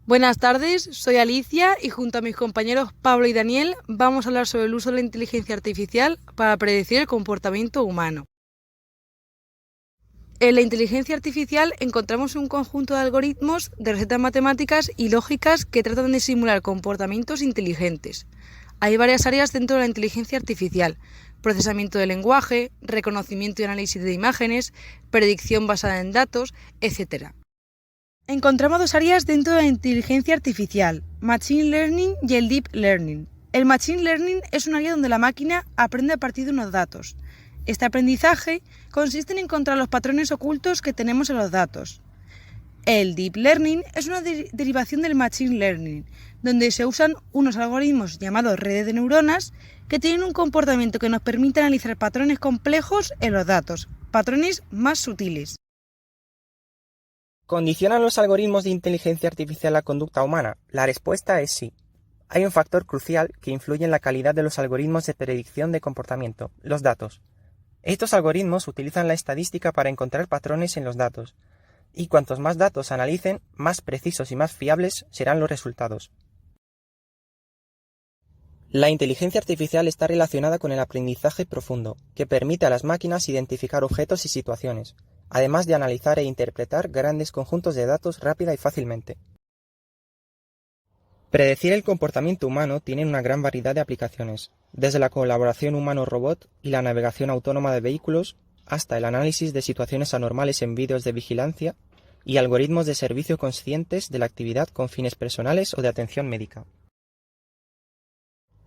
Buenas tardes, soy Alicia y junto a mis compañeros Pablo y Daniel vamos a hablar sobre el uso de la inteligencia artificial para predecir el comportamiento humano. En la inteligencia artificial encontramos un conjunto de algoritmos de recetas matemáticas y lógicas que tratan de simular comportamientos inteligentes. Hay varias áreas dentro de la inteligencia artificial: procesamiento de lenguaje, reconocimiento y análisis de imágenes, predicción basada en datos, etc. Encontramos dos áreas dentro de la inteligencia artificial: Machine Learning y el Deep Learning. El Machine Learning es un área donde la máquina aprende a partir de unos datos. Este aprendizaje consiste en encontrar los patrones ocultos que tenemos en los datos. El Deep Learning es una derivación del Machine Learning, donde se usan unos algoritmos llamados redes de neuronas que tienen un comportamiento que nos permite analizar patrones complejos en los datos, patrones más sutiles. ¿Condicionan los algoritmos de inteligencia artificial la conducta humana? La respuesta es sí. Hay un factor crucial que influye en la calidad de los algoritmos de predicción de comportamiento: los datos. Estos algoritmos utilizan la estadística para encontrar patrones en los datos, y cuantos más datos analicen, más precisos y más fiables serán los resultados. La inteligencia artificial está relacionada con el aprendizaje profundo, que permite a las máquinas identificar objetos y situaciones, además de analizar e interpretar grandes conjuntos de datos rápida y fácilmente. Predecir el comportamiento humano tiene una gran variedad de aplicaciones, desde la colaboración humano-robot y la navegación autónoma de vehículos, hasta el análisis de situaciones anormales en vídeos de vigilancia y algoritmos de servicio conscientes de la actividad con fines personales o de atención médica.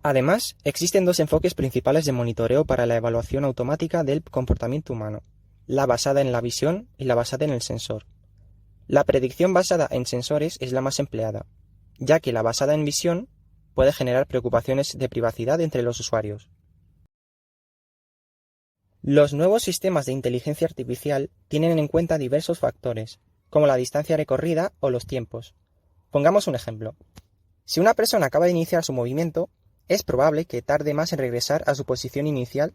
Además, existen dos enfoques principales de monitoreo para la evaluación automática del comportamiento humano: la basada en la visión y la basada en el sensor. La predicción basada en sensores es la más empleada, ya que la basada en visión puede generar preocupaciones de privacidad entre los usuarios. Los nuevos sistemas de inteligencia artificial tienen en cuenta diversos factores, como la distancia recorrida o los tiempos. Pongamos un ejemplo. Si una persona acaba de iniciar su movimiento, es probable que tarde más en regresar a su posición inicial,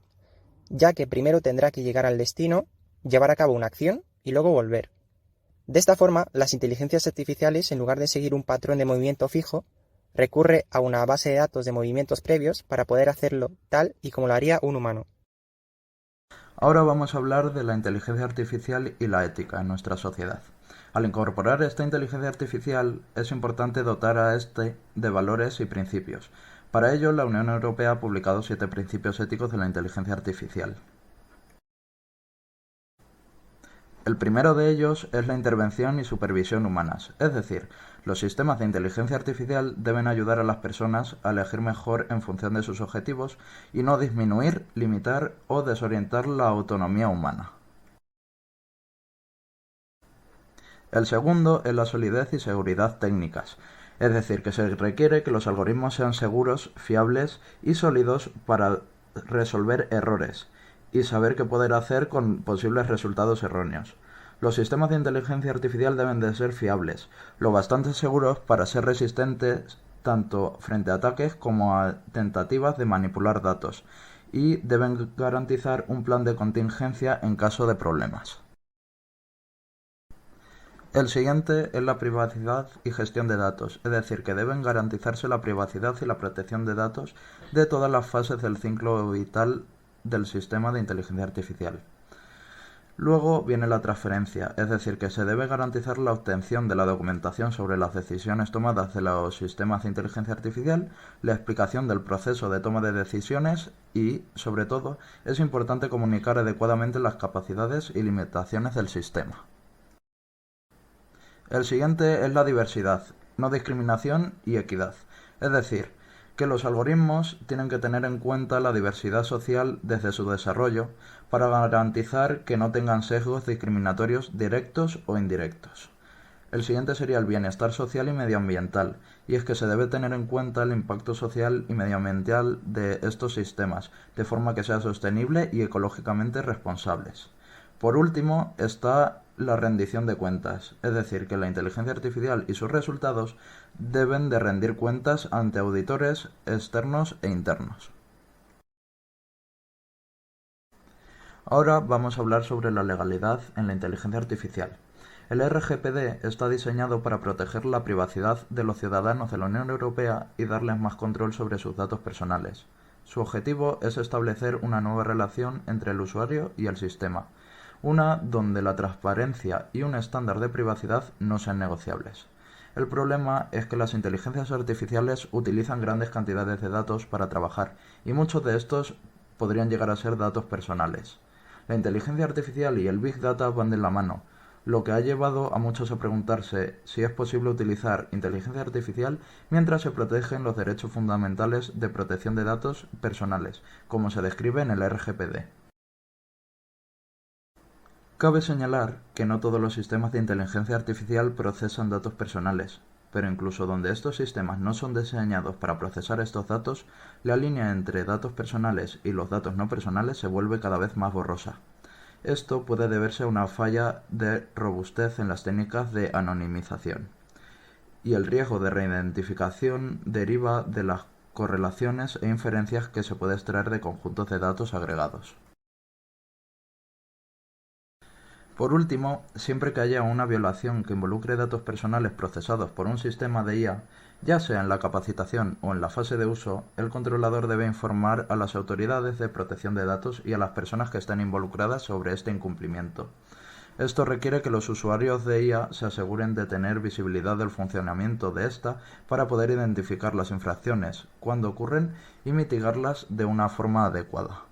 ya que primero tendrá que llegar al destino, llevar a cabo una acción y luego volver. De esta forma, las inteligencias artificiales, en lugar de seguir un patrón de movimiento fijo, recurre a una base de datos de movimientos previos para poder hacerlo tal y como lo haría un humano. Ahora vamos a hablar de la inteligencia artificial y la ética en nuestra sociedad. Al incorporar esta inteligencia artificial, es importante dotar a este de valores y principios. Para ello, la Unión Europea ha publicado 7 principios éticos de la inteligencia artificial. El primero de ellos es la intervención y supervisión humanas, es decir, los sistemas de inteligencia artificial deben ayudar a las personas a elegir mejor en función de sus objetivos y no disminuir, limitar o desorientar la autonomía humana. El segundo es la solidez y seguridad técnicas, es decir, que se requiere que los algoritmos sean seguros, fiables y sólidos para resolver errores y saber qué poder hacer con posibles resultados erróneos. Los sistemas de inteligencia artificial deben de ser fiables, lo bastante seguros para ser resistentes tanto frente a ataques como a tentativas de manipular datos, y deben garantizar un plan de contingencia en caso de problemas. El siguiente es la privacidad y gestión de datos, es decir, que deben garantizarse la privacidad y la protección de datos de todas las fases del ciclo vital del sistema de inteligencia artificial. Luego viene la transferencia, es decir, que se debe garantizar la obtención de la documentación sobre las decisiones tomadas de los sistemas de inteligencia artificial, la explicación del proceso de toma de decisiones y, sobre todo, es importante comunicar adecuadamente las capacidades y limitaciones del sistema. El siguiente es la diversidad, no discriminación y equidad, es decir, que los algoritmos tienen que tener en cuenta la diversidad social desde su desarrollo para garantizar que no tengan sesgos discriminatorios directos o indirectos. El siguiente sería el bienestar social y medioambiental, y es que se debe tener en cuenta el impacto social y medioambiental de estos sistemas, de forma que sea sostenible y ecológicamente responsables. Por último, está la rendición de cuentas, es decir, que la inteligencia artificial y sus resultados deben de rendir cuentas ante auditores externos e internos. Ahora vamos a hablar sobre la legalidad en la inteligencia artificial. El RGPD está diseñado para proteger la privacidad de los ciudadanos de la Unión Europea y darles más control sobre sus datos personales. Su objetivo es establecer una nueva relación entre el usuario y el sistema, una donde la transparencia y un estándar de privacidad no sean negociables. El problema es que las inteligencias artificiales utilizan grandes cantidades de datos para trabajar, y muchos de estos podrían llegar a ser datos personales. La inteligencia artificial y el Big Data van de la mano, lo que ha llevado a muchos a preguntarse si es posible utilizar inteligencia artificial mientras se protegen los derechos fundamentales de protección de datos personales, como se describe en el RGPD. Cabe señalar que no todos los sistemas de inteligencia artificial procesan datos personales, pero incluso donde estos sistemas no son diseñados para procesar estos datos, la línea entre datos personales y los datos no personales se vuelve cada vez más borrosa. Esto puede deberse a una falla de robustez en las técnicas de anonimización, y el riesgo de reidentificación deriva de las correlaciones e inferencias que se puede extraer de conjuntos de datos agregados. Por último, siempre que haya una violación que involucre datos personales procesados por un sistema de IA, ya sea en la capacitación o en la fase de uso, el controlador debe informar a las autoridades de protección de datos y a las personas que estén involucradas sobre este incumplimiento. Esto requiere que los usuarios de IA se aseguren de tener visibilidad del funcionamiento de esta para poder identificar las infracciones cuando ocurren y mitigarlas de una forma adecuada.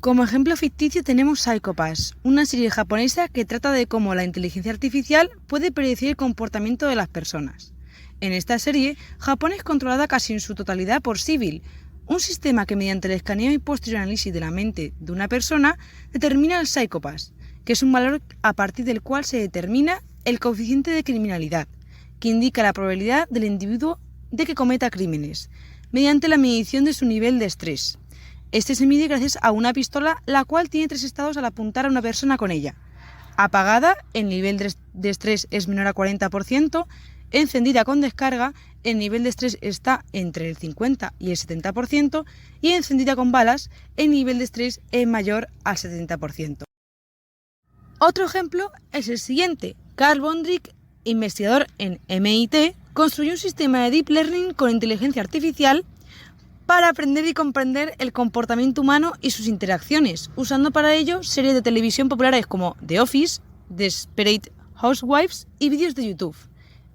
Como ejemplo ficticio tenemos Psycho Pass, una serie japonesa que trata de cómo la inteligencia artificial puede predecir el comportamiento de las personas. En esta serie, Japón es controlada casi en su totalidad por Sibyl, un sistema que mediante el escaneo y posterior análisis de la mente de una persona determina el Psycho Pass, que es un valor a partir del cual se determina el coeficiente de criminalidad, que indica la probabilidad del individuo de que cometa crímenes, mediante la medición de su nivel de estrés. Este se mide gracias a una pistola, la cual tiene 3 estados al apuntar a una persona con ella. Apagada, el nivel de estrés es menor a 40%, encendida con descarga, el nivel de estrés está entre el 50 y el 70%, y encendida con balas, el nivel de estrés es mayor al 70%. Otro ejemplo es el siguiente. Carl Bondrich, investigador en MIT, construyó un sistema de Deep Learning con inteligencia artificial para aprender y comprender el comportamiento humano y sus interacciones, usando para ello series de televisión populares como The Office, Desperate Housewives y vídeos de YouTube.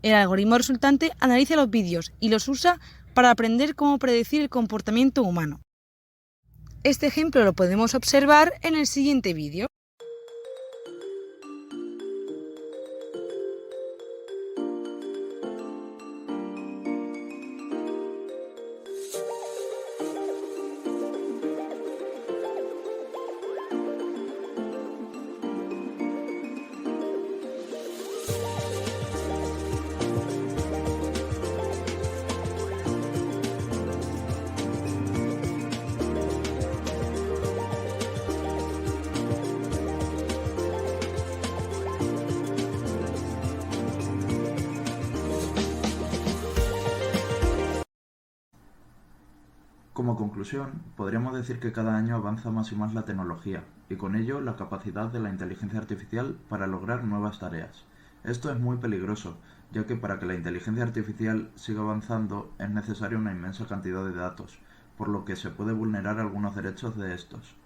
El algoritmo resultante analiza los vídeos y los usa para aprender cómo predecir el comportamiento humano. Este ejemplo lo podemos observar en el siguiente vídeo. Como conclusión, podríamos decir que cada año avanza más y más la tecnología, y con ello la capacidad de la inteligencia artificial para lograr nuevas tareas. Esto es muy peligroso, ya que para que la inteligencia artificial siga avanzando es necesaria una inmensa cantidad de datos, por lo que se puede vulnerar algunos derechos de estos.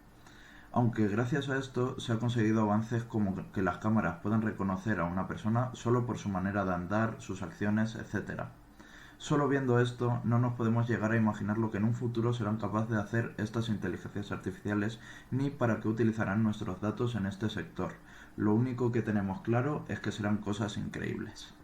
Aunque gracias a esto se ha conseguido avances como que las cámaras puedan reconocer a una persona solo por su manera de andar, sus acciones, etc. Solo viendo esto, no nos podemos llegar a imaginar lo que en un futuro serán capaces de hacer estas inteligencias artificiales ni para qué utilizarán nuestros datos en este sector. Lo único que tenemos claro es que serán cosas increíbles.